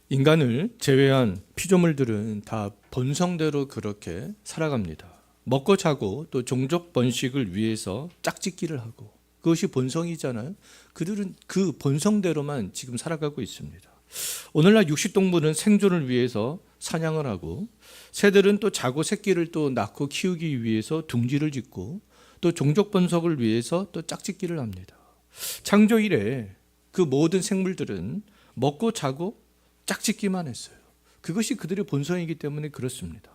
인간을 제외한 피조물들은 다 본성대로 그렇게 살아갑니다. 먹고 자고 또 종족 번식을 위해서 짝짓기를 하고, 그것이 본성이잖아요. 그들은 그 본성대로만 지금 살아가고 있습니다. 오늘날 육식동물은 생존을 위해서 사냥을 하고, 새들은 또 자고 새끼를 또 낳고 키우기 위해서 둥지를 짓고, 또 종족 번식을 위해서 또 짝짓기를 합니다. 창조 이래 그 모든 생물들은 먹고 자고 짝짓기만 했어요. 그것이 그들의 본성이기 때문에 그렇습니다.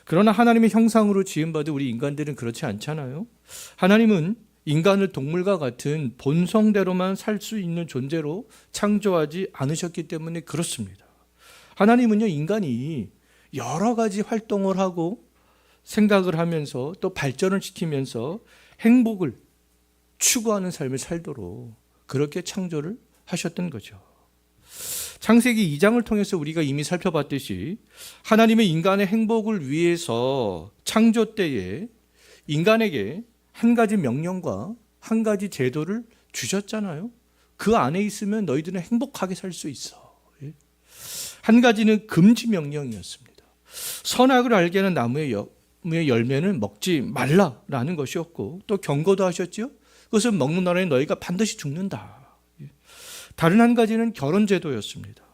그러나 하나님의 형상으로 지음받은 우리 인간들은 그렇지 않잖아요. 하나님은 인간을 동물과 같은 본성대로만 살 수 있는 존재로 창조하지 않으셨기 때문에 그렇습니다. 하나님은요, 인간이 여러 가지 활동을 하고 생각을 하면서 또 발전을 시키면서 행복을 추구하는 삶을 살도록 그렇게 창조를 하셨던 거죠. 창세기 2장을 통해서 우리가 이미 살펴봤듯이 하나님의 인간의 행복을 위해서 창조 때에 인간에게 한 가지 명령과 한 가지 제도를 주셨잖아요. 그 안에 있으면 너희들은 행복하게 살 수 있어. 한 가지는 금지 명령이었습니다. 선악을 알게 하는 나무의 열매는 먹지 말라라는 것이었고, 또 경고도 하셨죠. 그것을 먹는 날에 너희가 반드시 죽는다. 다른 한 가지는 결혼 제도였습니다.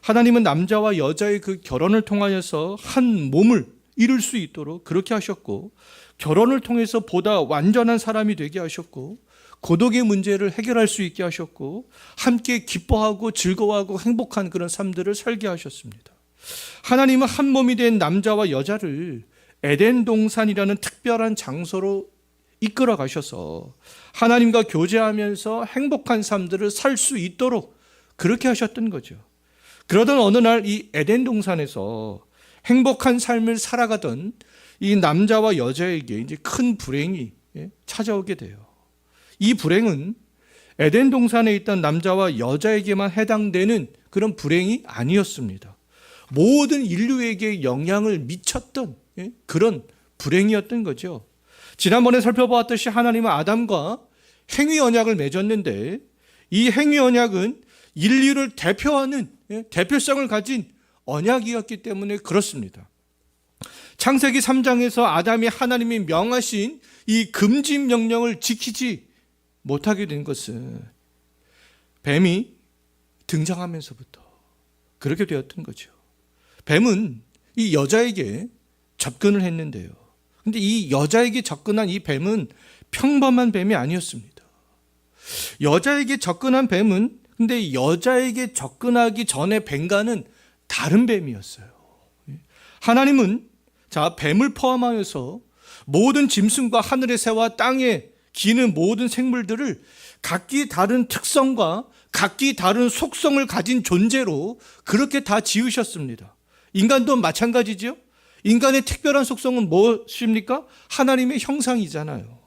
하나님은 남자와 여자의 그 결혼을 통하여서 한 몸을 이룰 수 있도록 그렇게 하셨고, 결혼을 통해서 보다 완전한 사람이 되게 하셨고, 고독의 문제를 해결할 수 있게 하셨고, 함께 기뻐하고 즐거워하고 행복한 그런 삶들을 살게 하셨습니다. 하나님은 한 몸이 된 남자와 여자를 에덴 동산이라는 특별한 장소로 이끌어 가셔서 하나님과 교제하면서 행복한 삶들을 살 수 있도록 그렇게 하셨던 거죠. 그러던 어느 날 이 에덴 동산에서 행복한 삶을 살아가던 이 남자와 여자에게 이제 큰 불행이 찾아오게 돼요. 이 불행은 에덴 동산에 있던 남자와 여자에게만 해당되는 그런 불행이 아니었습니다. 모든 인류에게 영향을 미쳤던 그런 불행이었던 거죠. 지난번에 살펴보았듯이 하나님은 아담과 행위 언약을 맺었는데, 이 행위 언약은 인류를 대표하는 대표성을 가진 언약이었기 때문에 그렇습니다. 창세기 3장에서 아담이 하나님이 명하신 이 금지 명령을 지키지 못하게 된 것은 뱀이 등장하면서부터 그렇게 되었던 거죠. 뱀은 이 여자에게 접근을 했는데요. 근데 이 여자에게 접근한 이 뱀은 평범한 뱀이 아니었습니다. 여자에게 접근한 뱀은 근데 여자에게 접근하기 전에 뱀과는 다른 뱀이었어요. 하나님은 뱀을 포함하여서 모든 짐승과 하늘의 새와 땅에 기는 모든 생물들을 각기 다른 특성과 각기 다른 속성을 가진 존재로 그렇게 다 지으셨습니다. 인간도 마찬가지죠. 인간의 특별한 속성은 무엇입니까? 하나님의 형상이잖아요.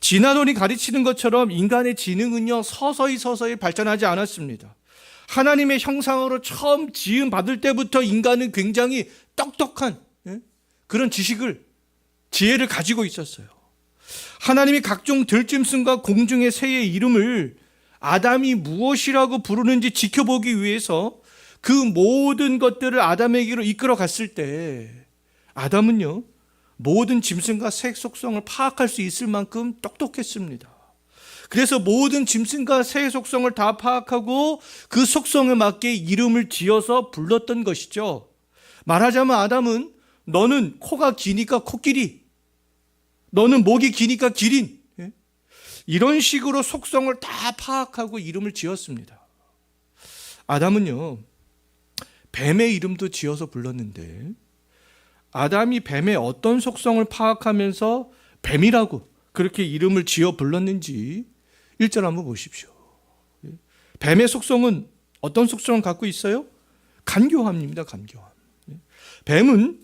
진화론이 가르치는 것처럼 인간의 지능은요, 서서히 발전하지 않았습니다. 하나님의 형상으로 처음 지음 받을 때부터 인간은 굉장히 똑똑한 그런 지혜를 가지고 있었어요. 하나님이 각종 들짐승과 공중의 새의 이름을 아담이 무엇이라고 부르는지 지켜보기 위해서 그 모든 것들을 아담에게로 이끌어 갔을 때, 아담은요, 모든 짐승과 새 속성을 파악할 수 있을 만큼 똑똑했습니다. 그래서 모든 짐승과 새의 속성을 다 파악하고 그 속성에 맞게 이름을 지어서 불렀던 것이죠. 말하자면 아담은 너는 코가 기니까 코끼리, 너는 목이 기니까 기린, 이런 식으로 속성을 다 파악하고 이름을 지었습니다. 아담은요, 뱀의 이름도 지어서 불렀는데, 아담이 뱀의 어떤 속성을 파악하면서 뱀이라고 그렇게 이름을 지어 불렀는지 1절 한번 보십시오. 뱀의 속성은 어떤 속성을 갖고 있어요? 간교함입니다. 간교함. 뱀은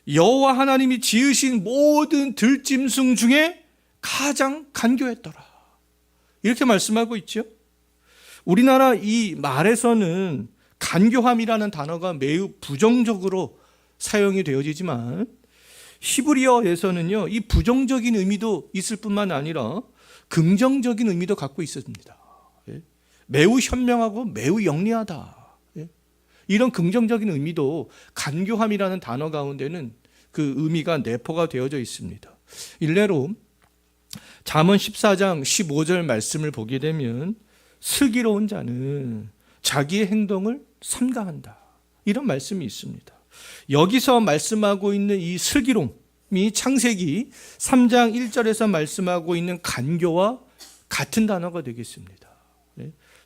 여호와 하나님이 지으신 모든 들짐승 중에 가장 간교했더라, 이렇게 말씀하고 있죠. 우리나라 이 말에서는 간교함이라는 단어가 매우 부정적으로 사용이 되어지지만, 히브리어에서는요, 이 부정적인 의미도 있을 뿐만 아니라 긍정적인 의미도 갖고 있습니다. 매우 현명하고 매우 영리하다, 이런 긍정적인 의미도 간교함이라는 단어 가운데는 그 의미가 내포가 되어져 있습니다. 일례로 잠언 14장 15절 말씀을 보게 되면 슬기로운 자는 자기의 행동을 삼가한다, 이런 말씀이 있습니다. 여기서 말씀하고 있는 이 슬기로움이 창세기 3장 1절에서 말씀하고 있는 간교와 같은 단어가 되겠습니다.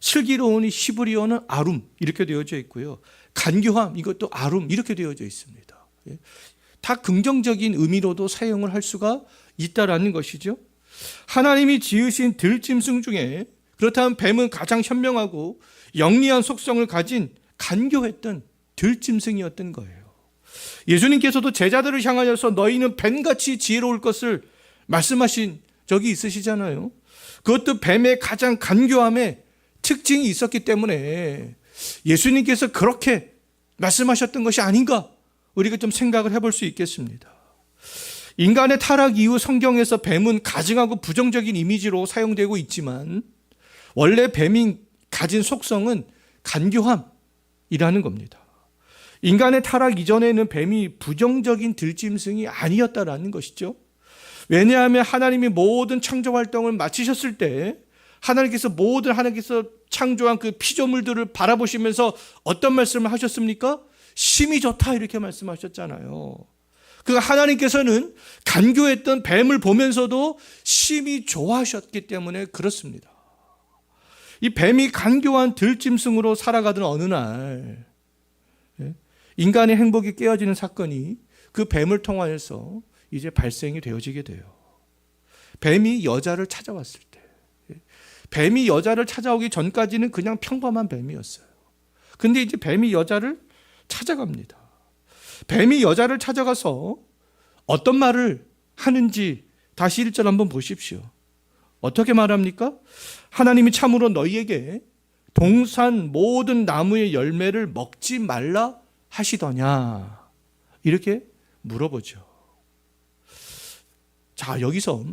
슬기로운이 히브리어는 아룸 이렇게 되어져 있고요. 간교함 이것도 아룸 이렇게 되어져 있습니다. 다 긍정적인 의미로도 사용을 할 수가 있다라는 것이죠. 하나님이 지으신 들짐승 중에 그렇다면 뱀은 가장 현명하고 영리한 속성을 가진 간교했던 들짐승이었던 거예요. 예수님께서도 제자들을 향하여서 너희는 뱀같이 지혜로울 것을 말씀하신 적이 있으시잖아요. 그것도 뱀의 가장 간교함에 특징이 있었기 때문에 예수님께서 그렇게 말씀하셨던 것이 아닌가, 우리가 좀 생각을 해볼 수 있겠습니다. 인간의 타락 이후 성경에서 뱀은 가증하고 부정적인 이미지로 사용되고 있지만 원래 뱀이 가진 속성은 간교함이라는 겁니다. 인간의 타락 이전에는 뱀이 부정적인 들짐승이 아니었다라는 것이죠. 왜냐하면 하나님이 모든 창조 활동을 마치셨을 때 하나님께서 창조한 그 피조물들을 바라보시면서 어떤 말씀을 하셨습니까? 심히 좋다 이렇게 말씀하셨잖아요. 그 하나님께서는 간교했던 뱀을 보면서도 심히 좋아하셨기 때문에 그렇습니다. 이 뱀이 간교한 들짐승으로 살아가던 어느 날 인간의 행복이 깨어지는 사건이 그 뱀을 통하여서 이제 발생이 되어지게 돼요. 뱀이 여자를 찾아왔을 때, 뱀이 여자를 찾아오기 전까지는 그냥 평범한 뱀이었어요. 근데 이제 뱀이 여자를 찾아갑니다. 뱀이 여자를 찾아가서 어떤 말을 하는지 다시 1절 한번 보십시오. 어떻게 말합니까? 하나님이 참으로 너희에게 동산 모든 나무의 열매를 먹지 말라 하시더냐, 이렇게 물어보죠. 자, 여기서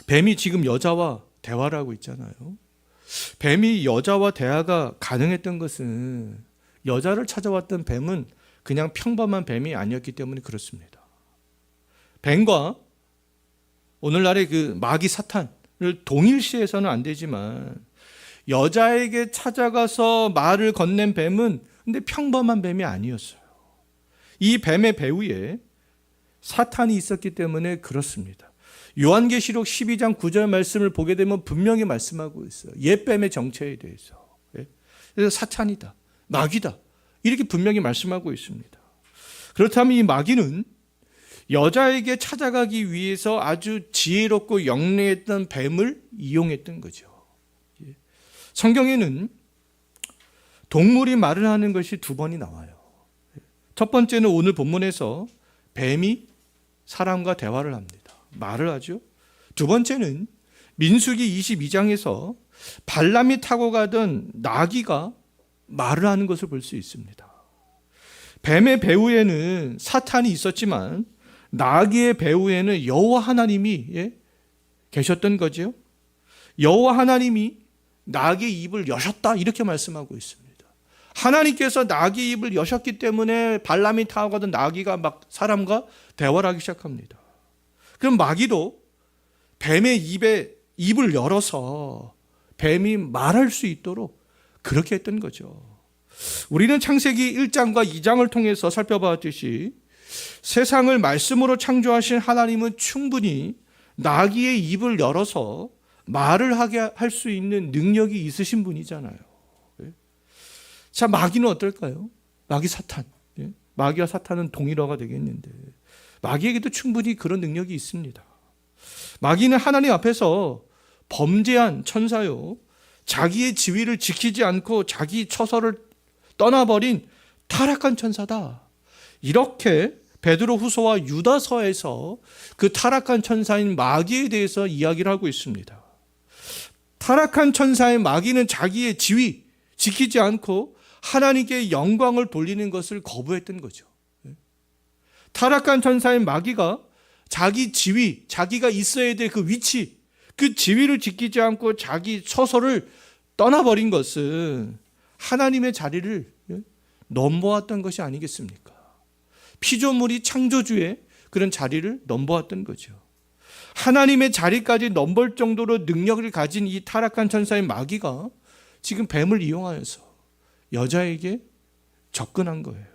뱀이 지금 여자와 대화를 하고 있잖아요. 뱀이 여자와 대화가 가능했던 것은 여자를 찾아왔던 뱀은 그냥 평범한 뱀이 아니었기 때문에 그렇습니다. 뱀과 오늘날의 그 마귀 사탄을 동일시해서는 안 되지만 여자에게 찾아가서 말을 건넨 뱀은 근데 평범한 뱀이 아니었어요. 이 뱀의 배후에 사탄이 있었기 때문에 그렇습니다. 요한계시록 12장 9절 말씀을 보게 되면 분명히 말씀하고 있어요. 옛뱀의 정체에 대해서. 그래서 사탄이다, 마귀다, 이렇게 분명히 말씀하고 있습니다. 그렇다면 이 마귀는 여자에게 찾아가기 위해서 아주 지혜롭고 영리했던 뱀을 이용했던 거죠. 성경에는 동물이 말을 하는 것이 두 번이 나와요. 첫 번째는 오늘 본문에서 뱀이 사람과 대화를 합니다. 말을 하죠. 두 번째는 민수기 22장에서 발람이 타고 가던 나귀가 말을 하는 것을 볼 수 있습니다. 뱀의 배후에는 사탄이 있었지만 나귀의 배후에는 여호와 하나님이 계셨던 거죠. 여호와 하나님이 나귀의 입을 여셨다 이렇게 말씀하고 있습니다. 하나님께서 나귀의 입을 여셨기 때문에 발람이 타고 가던 나귀가 막 사람과 대화를 하기 시작합니다. 그럼 마귀도 뱀의 입을 열어서 뱀이 말할 수 있도록 그렇게 했던 거죠. 우리는 창세기 1장과 2장을 통해서 살펴봤듯이 세상을 말씀으로 창조하신 하나님은 충분히 나귀의 입을 열어서 말을 하게 할 수 있는 능력이 있으신 분이잖아요. 자, 마귀는 어떨까요? 마귀 사탄. 마귀와 사탄은 동일어가 되겠는데 마귀에게도 충분히 그런 능력이 있습니다. 마귀는 하나님 앞에서 범죄한 천사요, 자기의 지위를 지키지 않고 자기 처소를 떠나버린 타락한 천사다, 이렇게 베드로후서와 유다서에서 그 타락한 천사인 마귀에 대해서 이야기를 하고 있습니다. 타락한 천사인 마귀는 자기의 지위 지키지 않고 하나님께 영광을 돌리는 것을 거부했던 거죠. 타락한 천사인 마귀가 자기 지위, 자기가 있어야 될 그 위치, 그 지위를 지키지 않고 자기 처소를 떠나버린 것은 하나님의 자리를 넘보았던 것이 아니겠습니까? 피조물이 창조주의 그런 자리를 넘보았던 거죠. 하나님의 자리까지 넘볼 정도로 능력을 가진 이 타락한 천사의 마귀가 지금 뱀을 이용하여서 여자에게 접근한 거예요.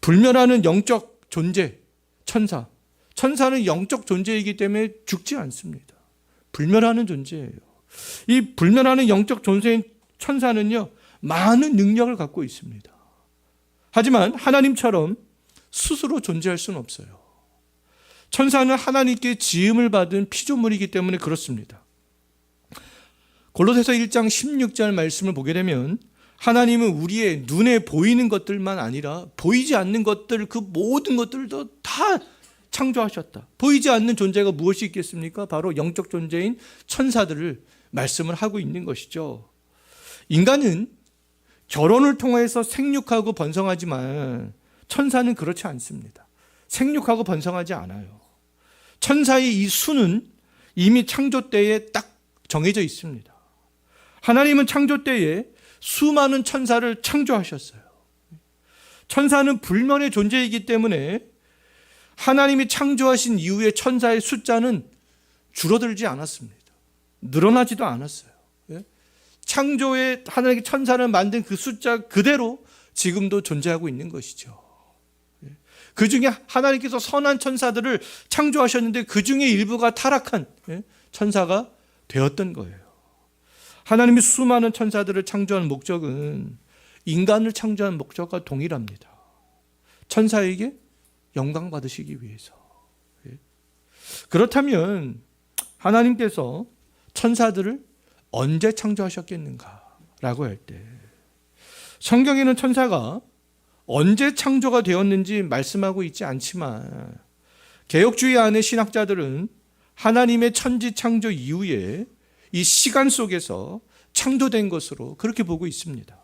불멸하는 영적 존재, 천사. 천사는 영적 존재이기 때문에 죽지 않습니다. 불멸하는 존재예요. 이 불멸하는 영적 존재인 천사는요, 많은 능력을 갖고 있습니다. 하지만 하나님처럼 스스로 존재할 수는 없어요. 천사는 하나님께 지음을 받은 피조물이기 때문에 그렇습니다. 골로새서 1장 16절 말씀을 보게 되면 하나님은 우리의 눈에 보이는 것들만 아니라 보이지 않는 것들, 그 모든 것들도 다 창조하셨다. 보이지 않는 존재가 무엇이 있겠습니까? 바로 영적 존재인 천사들을 말씀을 하고 있는 것이죠. 인간은 결혼을 통해서 생육하고 번성하지만 천사는 그렇지 않습니다. 생육하고 번성하지 않아요. 천사의 이 수는 이미 창조 때에 딱 정해져 있습니다. 하나님은 창조 때에 수많은 천사를 창조하셨어요. 천사는 불멸의 존재이기 때문에 하나님이 창조하신 이후에 천사의 숫자는 줄어들지 않았습니다. 늘어나지도 않았어요. 창조에 하나님의 천사를 만든 그 숫자 그대로 지금도 존재하고 있는 것이죠. 그 중에 하나님께서 선한 천사들을 창조하셨는데 그 중에 일부가 타락한 천사가 되었던 거예요. 하나님이 수많은 천사들을 창조한 목적은 인간을 창조한 목적과 동일합니다. 천사에게 영광 받으시기 위해서. 그렇다면 하나님께서 천사들을 언제 창조하셨겠는가라고 할 때 성경에는 천사가 언제 창조가 되었는지 말씀하고 있지 않지만 개혁주의 안의 신학자들은 하나님의 천지 창조 이후에 이 시간 속에서 창조된 것으로 그렇게 보고 있습니다.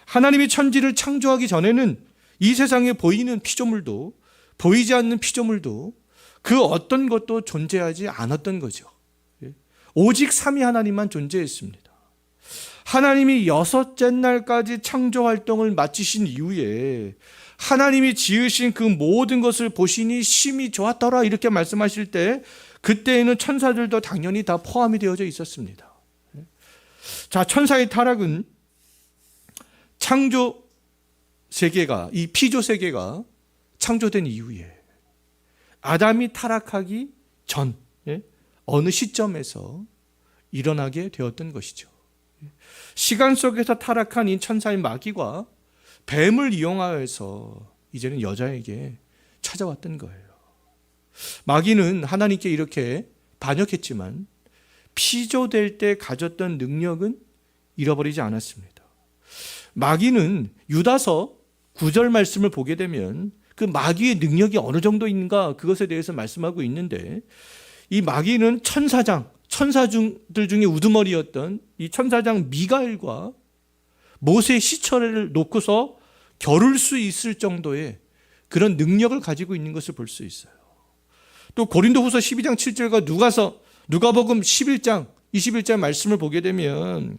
하나님이 천지를 창조하기 전에는 이 세상에 보이는 피조물도 보이지 않는 피조물도 그 어떤 것도 존재하지 않았던 거죠. 오직 삼위 하나님만 존재했습니다. 하나님이 여섯째 날까지 창조 활동을 마치신 이후에 하나님이 지으신 그 모든 것을 보시니 심히 좋았더라 이렇게 말씀하실 때 그때에는 천사들도 당연히 다 포함이 되어져 있었습니다. 자, 천사의 타락은 창조 세계가, 이 피조 세계가 창조된 이후에 아담이 타락하기 전 어느 시점에서 일어나게 되었던 것이죠. 시간 속에서 타락한 이 천사의 마귀가 뱀을 이용하여서 이제는 여자에게 찾아왔던 거예요. 마귀는 하나님께 이렇게 반역했지만 피조될 때 가졌던 능력은 잃어버리지 않았습니다. 마귀는 유다서 9절 말씀을 보게 되면 그 마귀의 능력이 어느 정도인가 그것에 대해서 말씀하고 있는데 이 마귀는 천사들 중에 우두머리였던 이 천사장 미가엘과 모세의 시체를 놓고서 겨룰 수 있을 정도의 그런 능력을 가지고 있는 것을 볼 수 있어요. 또 고린도후서 12장 7절과 누가복음 11장 21절 말씀을 보게 되면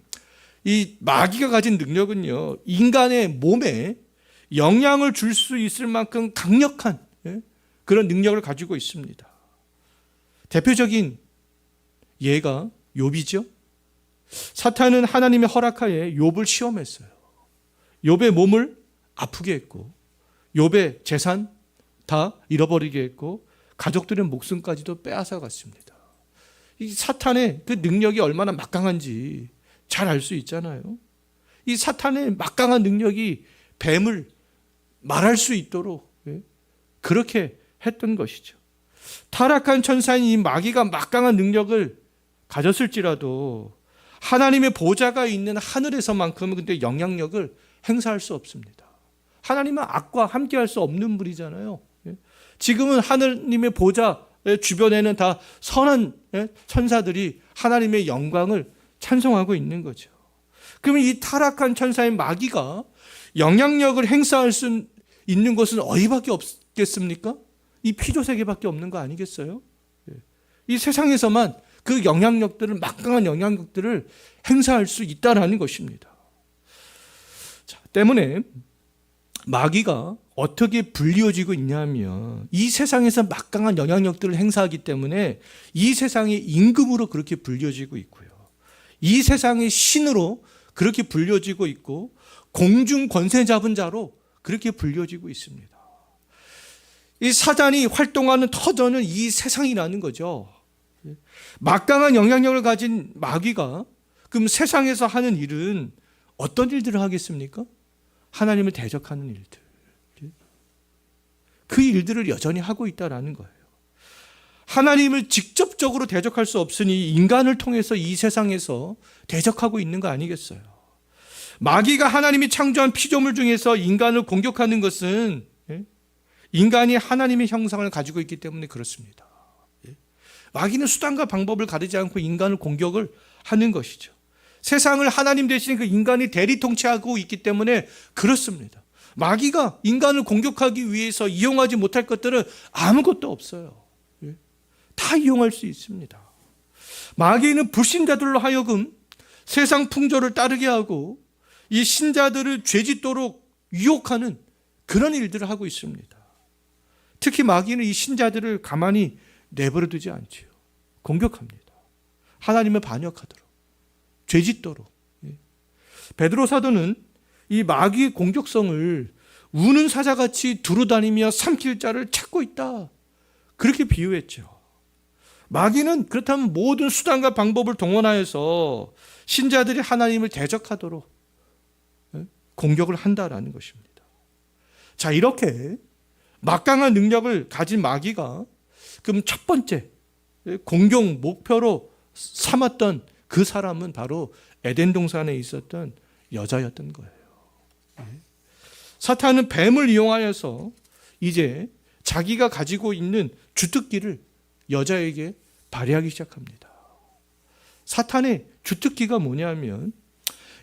이 마귀가 가진 능력은요, 인간의 몸에 영향을 줄 수 있을 만큼 강력한 그런 능력을 가지고 있습니다. 대표적인 예가 욥이죠. 사탄은 하나님의 허락하에 욥을 시험했어요. 욥의 몸을 아프게 했고 욥의 재산 다 잃어버리게 했고 가족들의 목숨까지도 빼앗아 갔습니다. 이 사탄의 그 능력이 얼마나 막강한지 잘 알 수 있잖아요. 이 사탄의 막강한 능력이 뱀을 말할 수 있도록 그렇게 했던 것이죠. 타락한 천사인 이 마귀가 막강한 능력을 가졌을지라도 하나님의 보좌가 있는 하늘에서만큼은 근데 영향력을 행사할 수 없습니다. 하나님은 악과 함께할 수 없는 분이잖아요. 지금은 하나님의 보좌 주변에는 다 선한 천사들이 하나님의 영광을 찬송하고 있는 거죠. 그러면 이 타락한 천사의 마귀가 영향력을 행사할 수 있는 것은 어디밖에 없겠습니까? 이 피조세계밖에 없는 거 아니겠어요? 이 세상에서만 그 영향력들을, 막강한 영향력들을 행사할 수 있다라는 것입니다. 때문에 마귀가 어떻게 불리워지고 있냐면 이 세상에서 막강한 영향력들을 행사하기 때문에 이 세상의 임금으로 그렇게 불려지고 있고요. 이 세상의 신으로 그렇게 불려지고 있고 공중 권세 잡은 자로 그렇게 불려지고 있습니다. 이 사단이 활동하는 터전은 이 세상이라는 거죠. 막강한 영향력을 가진 마귀가 그럼 세상에서 하는 일은 어떤 일들을 하겠습니까? 하나님을 대적하는 일들. 그 일들을 여전히 하고 있다는 거예요. 하나님을 직접적으로 대적할 수 없으니 인간을 통해서 이 세상에서 대적하고 있는 거 아니겠어요? 마귀가 하나님이 창조한 피조물 중에서 인간을 공격하는 것은 인간이 하나님의 형상을 가지고 있기 때문에 그렇습니다. 마귀는 수단과 방법을 가리지 않고 인간을 공격을 하는 것이죠. 세상을 하나님 대신 그 인간이 대리 통치하고 있기 때문에 그렇습니다. 마귀가 인간을 공격하기 위해서 이용하지 못할 것들은 아무것도 없어요. 다 이용할 수 있습니다. 마귀는 불신자들로 하여금 세상 풍조를 따르게 하고 이 신자들을 죄짓도록 유혹하는 그런 일들을 하고 있습니다. 특히 마귀는 이 신자들을 가만히 내버려 두지 않지요. 공격합니다. 하나님을 반역하도록, 죄짓도록. 베드로 사도는 이 마귀의 공격성을 우는 사자같이 두루다니며 삼킬 자를 찾고 있다. 그렇게 비유했죠. 마귀는 그렇다면 모든 수단과 방법을 동원하여서 신자들이 하나님을 대적하도록 공격을 한다라는 것입니다. 자, 이렇게 막강한 능력을 가진 마귀가 그럼 첫 번째 공격 목표로 삼았던 그 사람은 바로 에덴 동산에 있었던 여자였던 거예요. 사탄은 뱀을 이용하여서 이제 자기가 가지고 있는 주특기를 여자에게 발휘하기 시작합니다. 사탄의 주특기가 뭐냐면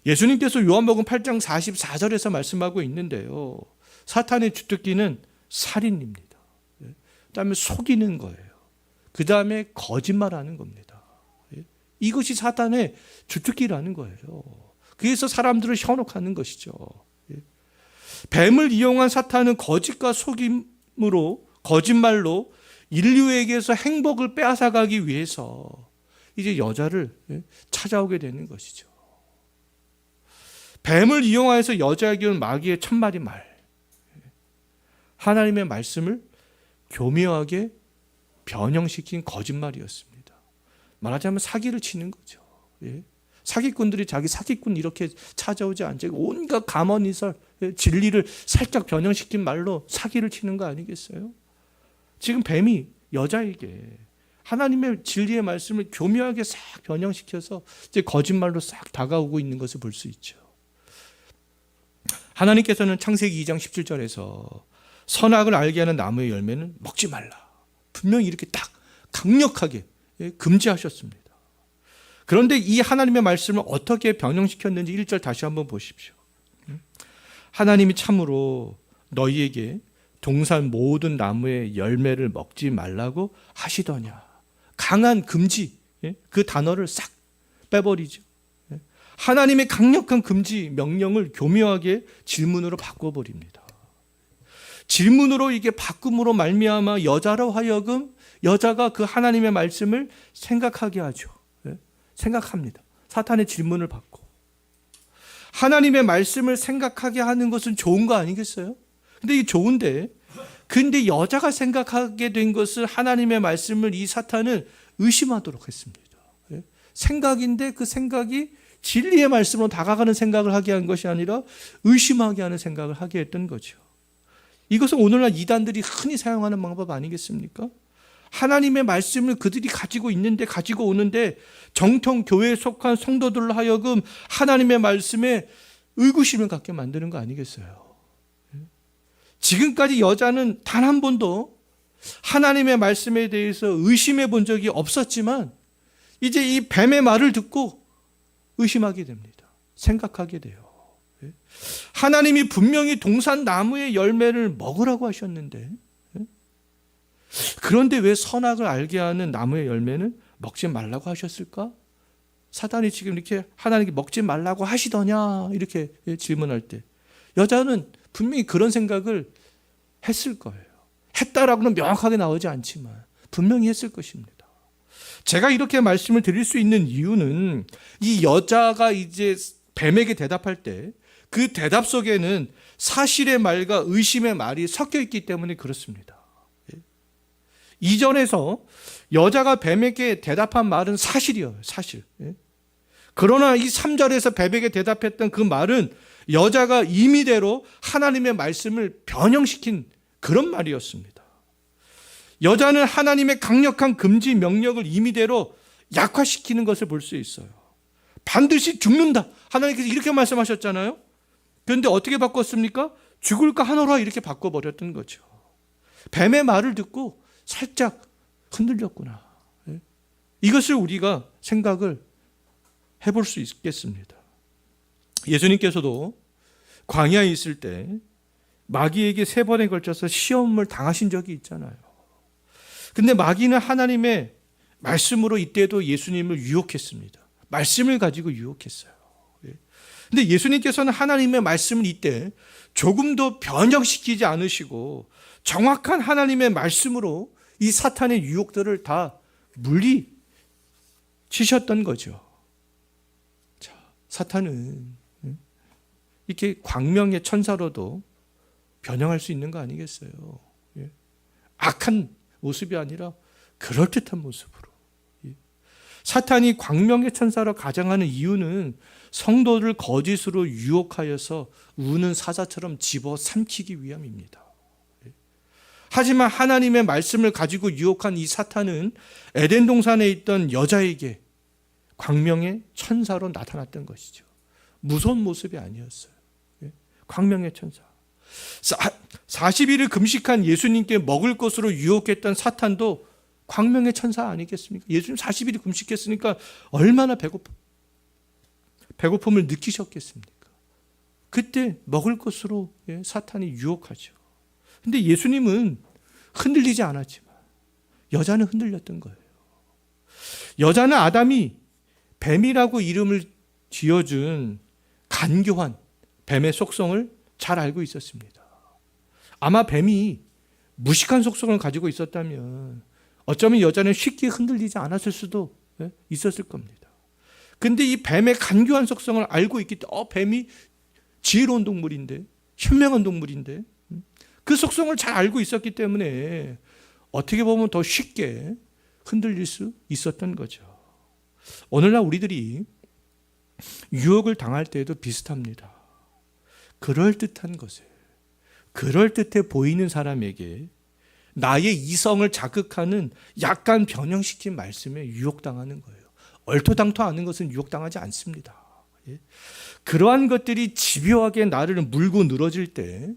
예수님께서 요한복음 8장 44절에서 말씀하고 있는데요. 사탄의 주특기는 살인입니다. 그다음에 속이는 거예요. 그다음에 거짓말하는 겁니다. 이것이 사탄의 주특기라는 거예요. 그래서 사람들을 현혹하는 것이죠. 뱀을 이용한 사탄은 거짓과 속임으로, 거짓말로 인류에게서 행복을 빼앗아가기 위해서 이제 여자를 찾아오게 되는 것이죠. 뱀을 이용하여서 여자에게 온 마귀의 천마디 말, 하나님의 말씀을 교묘하게 변형시킨 거짓말이었습니다. 말하자면 사기를 치는 거죠. 사기꾼들이 자기 사기꾼 이렇게 찾아오지 않죠. 온갖 가면이설, 진리를 살짝 변형시킨 말로 사기를 치는 거 아니겠어요? 지금 뱀이 여자에게 하나님의 진리의 말씀을 교묘하게 싹 변형시켜서 이제 거짓말로 싹 다가오고 있는 것을 볼 수 있죠. 하나님께서는 창세기 2장 17절에서 선악을 알게 하는 나무의 열매는 먹지 말라. 분명히 이렇게 딱 강력하게 금지하셨습니다. 그런데 이 하나님의 말씀을 어떻게 변형시켰는지 1절 다시 한번 보십시오. 하나님이 참으로 너희에게 동산 모든 나무의 열매를 먹지 말라고 하시더냐. 강한 금지, 그 단어를 싹 빼버리죠. 하나님의 강력한 금지 명령을 교묘하게 질문으로 바꿔버립니다. 질문으로 이게 바꿈으로 말미암아 여자로 하여금 여자가 그 하나님의 말씀을 생각하게 하죠. 생각합니다. 사탄의 질문을 받고. 하나님의 말씀을 생각하게 하는 것은 좋은 거 아니겠어요? 근데 이게 좋은데, 근데 여자가 생각하게 된 것을 하나님의 말씀을 이 사탄은 의심하도록 했습니다. 생각인데 그 생각이 진리의 말씀으로 다가가는 생각을 하게 한 것이 아니라 의심하게 하는 생각을 하게 했던 거죠. 이것은 오늘날 이단들이 흔히 사용하는 방법 아니겠습니까? 하나님의 말씀을 그들이 가지고 있는데 가지고 오는데 정통 교회에 속한 성도들로 하여금 하나님의 말씀에 의구심을 갖게 만드는 거 아니겠어요? 지금까지 여자는 단 한 번도 하나님의 말씀에 대해서 의심해 본 적이 없었지만 이제 이 뱀의 말을 듣고 의심하게 됩니다. 생각하게 돼요. 하나님이 분명히 동산 나무의 열매를 먹으라고 하셨는데 그런데 왜 선악을 알게 하는 나무의 열매는 먹지 말라고 하셨을까? 사단이 지금 이렇게 하나님께 먹지 말라고 하시더냐 이렇게 질문할 때 여자는 분명히 그런 생각을 했을 거예요. 했다라고는 명확하게 나오지 않지만 분명히 했을 것입니다. 제가 이렇게 말씀을 드릴 수 있는 이유는 이 여자가 이제 뱀에게 대답할 때 그 대답 속에는 사실의 말과 의심의 말이 섞여 있기 때문에 그렇습니다. 이전에서 여자가 뱀에게 대답한 말은 사실이에요. 사실. 그러나 이 3절에서 뱀에게 대답했던 그 말은 여자가 임의대로 하나님의 말씀을 변형시킨 그런 말이었습니다. 여자는 하나님의 강력한 금지 명령을 임의대로 약화시키는 것을 볼 수 있어요. 반드시 죽는다. 하나님께서 이렇게 말씀하셨잖아요. 그런데 어떻게 바꿨습니까? 죽을까 하노라 이렇게 바꿔버렸던 거죠. 뱀의 말을 듣고 살짝 흔들렸구나. 이것을 우리가 생각을 해볼 수 있겠습니다. 예수님께서도 광야에 있을 때 마귀에게 3번에 걸쳐서 시험을 당하신 적이 있잖아요. 근데 마귀는 하나님의 말씀으로 이때도 예수님을 유혹했습니다. 말씀을 가지고 유혹했어요. 근데 예수님께서는 하나님의 말씀을 이때 조금도 변형시키지 않으시고 정확한 하나님의 말씀으로 이 사탄의 유혹들을 다 물리치셨던 거죠. 자, 사탄은 이렇게 광명의 천사로도 변형할 수 있는 거 아니겠어요? 악한 모습이 아니라 그럴듯한 모습으로. 사탄이 광명의 천사로 가장하는 이유는 성도를 거짓으로 유혹하여서 우는 사자처럼 집어삼키기 위함입니다. 하지만 하나님의 말씀을 가지고 유혹한 이 사탄은 에덴 동산에 있던 여자에게 광명의 천사로 나타났던 것이죠. 무서운 모습이 아니었어요. 광명의 천사. 40일을 금식한 예수님께 먹을 것으로 유혹했던 사탄도 광명의 천사 아니겠습니까? 예수님 40일을 금식했으니까 얼마나 배고픔을 느끼셨겠습니까? 그때 먹을 것으로 사탄이 유혹하죠. 근데 예수님은 흔들리지 않았지만 여자는 흔들렸던 거예요. 여자는 아담이 뱀이라고 이름을 지어준 간교한 뱀의 속성을 잘 알고 있었습니다. 아마 뱀이 무식한 속성을 가지고 있었다면 어쩌면 여자는 쉽게 흔들리지 않았을 수도 있었을 겁니다. 근데 이 뱀의 간교한 속성을 알고 있기 때문에 뱀이 지혜로운 동물인데, 현명한 동물인데, 그 속성을 잘 알고 있었기 때문에 어떻게 보면 더 쉽게 흔들릴 수 있었던 거죠. 오늘날 우리들이 유혹을 당할 때에도 비슷합니다. 그럴듯한 것을, 그럴듯해 보이는 사람에게 나의 이성을 자극하는 약간 변형시킨 말씀에 유혹당하는 거예요. 얼토당토 않은 것은 유혹당하지 않습니다. 그러한 것들이 집요하게 나를 물고 늘어질 때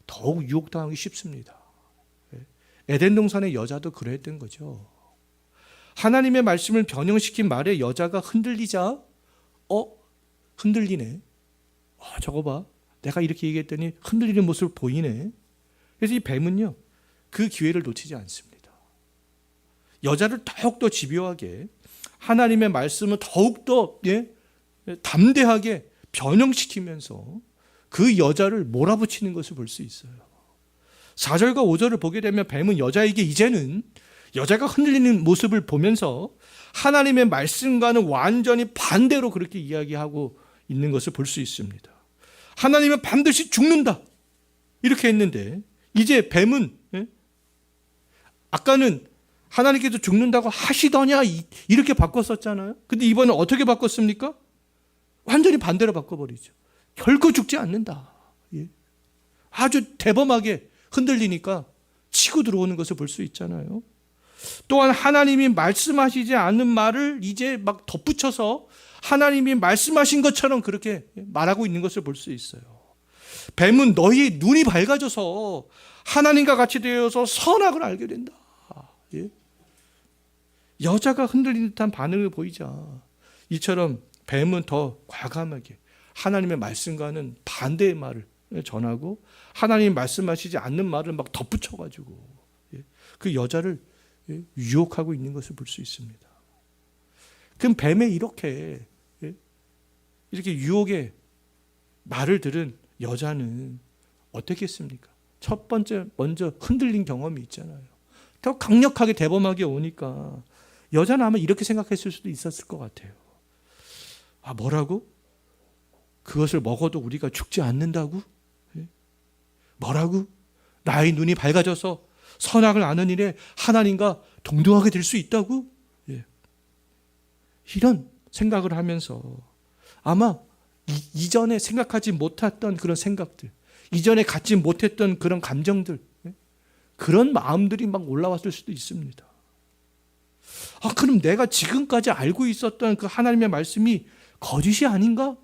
더욱 유혹당하기 쉽습니다. 에덴 동산의 여자도 그랬던 거죠. 하나님의 말씀을 변형시킨 말에 여자가 흔들리자 흔들리네. 저거 봐. 내가 이렇게 얘기했더니 흔들리는 모습을 보이네. 그래서 이 뱀은요, 그 기회를 놓치지 않습니다. 여자를 더욱더 집요하게 하나님의 말씀을 더욱더 담대하게 변형시키면서 그 여자를 몰아붙이는 것을 볼 수 있어요. 4절과 5절을 보게 되면 뱀은 여자에게 이제는 여자가 흔들리는 모습을 보면서 하나님의 말씀과는 완전히 반대로 그렇게 이야기하고 있는 것을 볼 수 있습니다. 하나님은 반드시 죽는다 이렇게 했는데 이제 뱀은 아까는 하나님께서 죽는다고 하시더냐 이렇게 바꿨었잖아요. 근데 이번엔 어떻게 바꿨습니까? 완전히 반대로 바꿔버리죠. 결코 죽지 않는다. 아주 대범하게 흔들리니까 치고 들어오는 것을 볼 수 있잖아요. 또한 하나님이 말씀하시지 않는 말을 이제 막 덧붙여서 하나님이 말씀하신 것처럼 그렇게 말하고 있는 것을 볼 수 있어요. 뱀은 너희 눈이 밝아져서 하나님과 같이 되어서 선악을 알게 된다. 여자가 흔들리는 듯한 반응을 보이자 이처럼 뱀은 더 과감하게 하나님의 말씀과는 반대의 말을 전하고 하나님이 말씀하시지 않는 말을 막 덧붙여가지고 그 여자를 유혹하고 있는 것을 볼 수 있습니다. 그럼 뱀의 이렇게 유혹의 말을 들은 여자는 어떻게 했습니까? 첫 번째 먼저 흔들린 경험이 있잖아요. 더 강력하게 대범하게 오니까 여자는 아마 이렇게 생각했을 수도 있었을 것 같아요. 아, 뭐라고? 그것을 먹어도 우리가 죽지 않는다고? 예? 뭐라고? 나의 눈이 밝아져서 선악을 아는 일에 하나님과 동등하게 될 수 있다고? 예. 이런 생각을 하면서 아마 이전에 생각하지 못했던 그런 생각들, 이전에 갖지 못했던 그런 감정들, 예? 그런 마음들이 막 올라왔을 수도 있습니다. 아, 그럼 내가 지금까지 알고 있었던 그 하나님의 말씀이 거짓이 아닌가?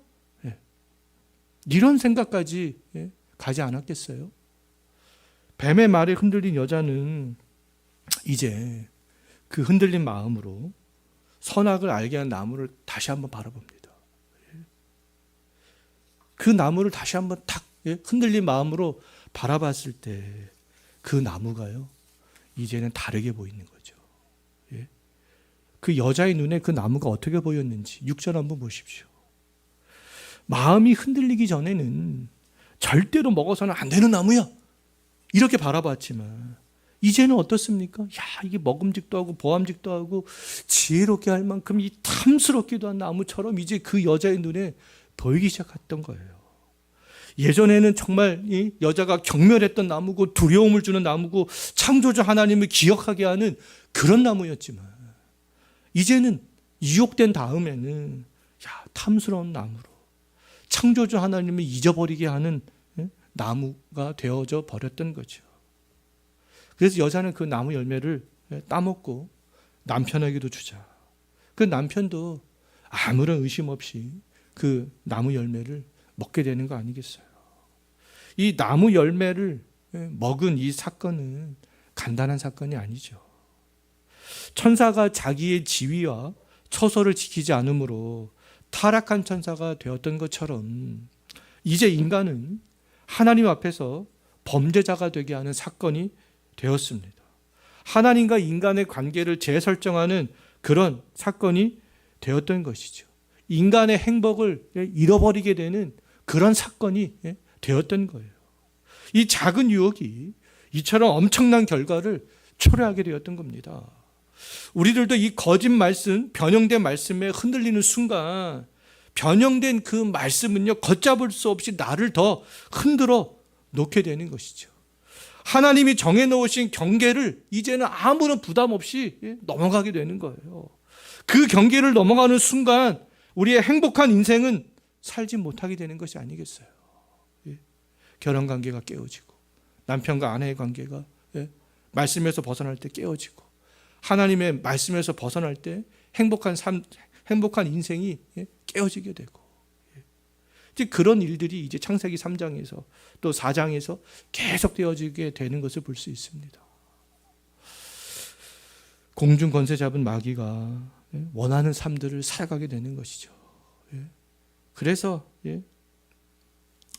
예. 이런 생각까지 가지 않았겠어요? 뱀의 말에 흔들린 여자는 이제 그 흔들린 마음으로 선악을 알게 한 나무를 다시 한번 바라봅니다. 그 나무를 다시 한번 탁 흔들린 마음으로 바라봤을 때 그 나무가요, 이제는 다르게 보이는 거죠. 그 여자의 눈에 그 나무가 어떻게 보였는지 6절 한번 보십시오. 마음이 흔들리기 전에는 절대로 먹어서는 안 되는 나무야, 이렇게 바라봤지만 이제는 어떻습니까? 야, 이게 먹음직도 하고 보암직도 하고 지혜롭게 할 만큼 이 탐스럽기도 한 나무처럼 이제 그 여자의 눈에 보이기 시작했던 거예요. 예전에는 정말 이 여자가 경멸했던 나무고 두려움을 주는 나무고 창조주 하나님을 기억하게 하는 그런 나무였지만 이제는 유혹된 다음에는 탐스러운 나무로 창조주 하나님을 잊어버리게 하는 나무가 되어져 버렸던 거죠. 그래서 여자는 그 나무 열매를 따먹고 남편에게도 주자. 그 남편도 아무런 의심 없이 그 나무 열매를 먹게 되는 거 아니겠어요? 이 나무 열매를 먹은 이 사건은 간단한 사건이 아니죠. 천사가 자기의 지위와 처소를 지키지 않으므로 타락한 천사가 되었던 것처럼 이제 인간은 하나님 앞에서 범죄자가 되게 하는 사건이 되었습니다. 하나님과 인간의 관계를 재설정하는 그런 사건이 되었던 것이죠. 인간의 행복을 잃어버리게 되는 그런 사건이 되었던 거예요. 이 작은 유혹이 이처럼 엄청난 결과를 초래하게 되었던 겁니다. 우리들도 이 거짓 말씀, 변형된 말씀에 흔들리는 순간 변형된 그 말씀은요, 걷잡을 수 없이 나를 더 흔들어 놓게 되는 것이죠. 하나님이 정해놓으신 경계를 이제는 아무런 부담 없이 넘어가게 되는 거예요. 그 경계를 넘어가는 순간 우리의 행복한 인생은 살지 못하게 되는 것이 아니겠어요? 결혼관계가 깨어지고 남편과 아내의 관계가 말씀에서 벗어날 때 깨어지고 하나님의 말씀에서 벗어날 때 행복한 삶, 행복한 인생이 깨어지게 되고 이제 그런 일들이 이제 창세기 3장에서 또 4장에서 계속 되어지게 되는 것을 볼 수 있습니다. 공중 권세 잡은 마귀가 원하는 삶들을 살아가게 되는 것이죠. 그래서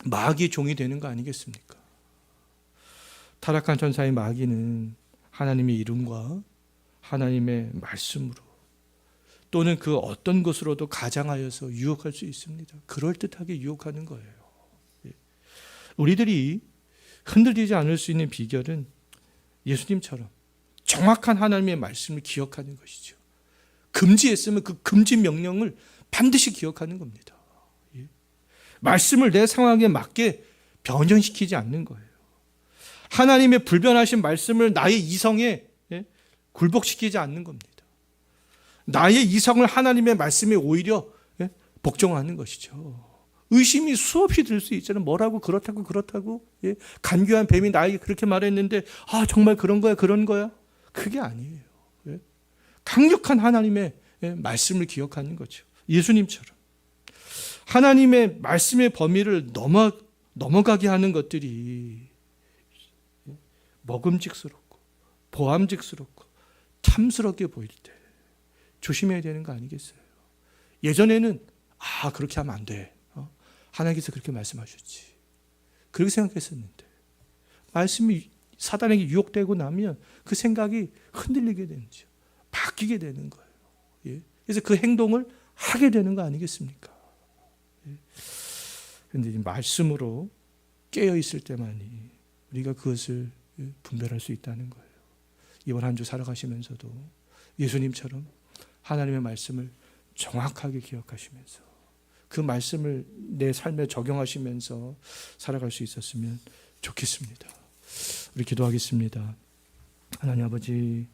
마귀의 종이 되는 거 아니겠습니까? 타락한 천사의 마귀는 하나님의 이름과 하나님의 말씀으로 또는 그 어떤 것으로도 가장하여서 유혹할 수 있습니다. 그럴듯하게 유혹하는 거예요. 우리들이 흔들리지 않을 수 있는 비결은 예수님처럼 정확한 하나님의 말씀을 기억하는 것이죠. 금지했으면 그 금지 명령을 반드시 기억하는 겁니다. 말씀을 내 상황에 맞게 변형시키지 않는 거예요. 하나님의 불변하신 말씀을 나의 이성에 굴복시키지 않는 겁니다. 나의 이성을 하나님의 말씀에 오히려 복종하는 것이죠. 의심이 수없이 들 수 있잖아요. 뭐라고 그렇다고 간교한 뱀이 나에게 그렇게 말했는데 정말 그런 거야 그런 거야? 그게 아니에요. 강력한 하나님의 말씀을 기억하는 거죠. 예수님처럼 하나님의 말씀의 범위를 넘어가게 하는 것들이 먹음직스럽고 보암직스럽고 탐스럽게 보일 때 조심해야 되는 거 아니겠어요? 예전에는 그렇게 하면 안 돼. 하나님께서 그렇게 말씀하셨지. 그렇게 생각했었는데 말씀이 사단에게 유혹되고 나면 그 생각이 흔들리게 되죠. 바뀌게 되는 거예요. 그래서 그 행동을 하게 되는 거 아니겠습니까? 그런데 말씀으로 깨어 있을 때만이 우리가 그것을 분별할 수 있다는 거예요. 이번 한 주 살아가시면서도 예수님처럼 하나님의 말씀을 정확하게 기억하시면서 그 말씀을 내 삶에 적용하시면서 살아갈 수 있었으면 좋겠습니다. 우리 기도하겠습니다. 하나님 아버지,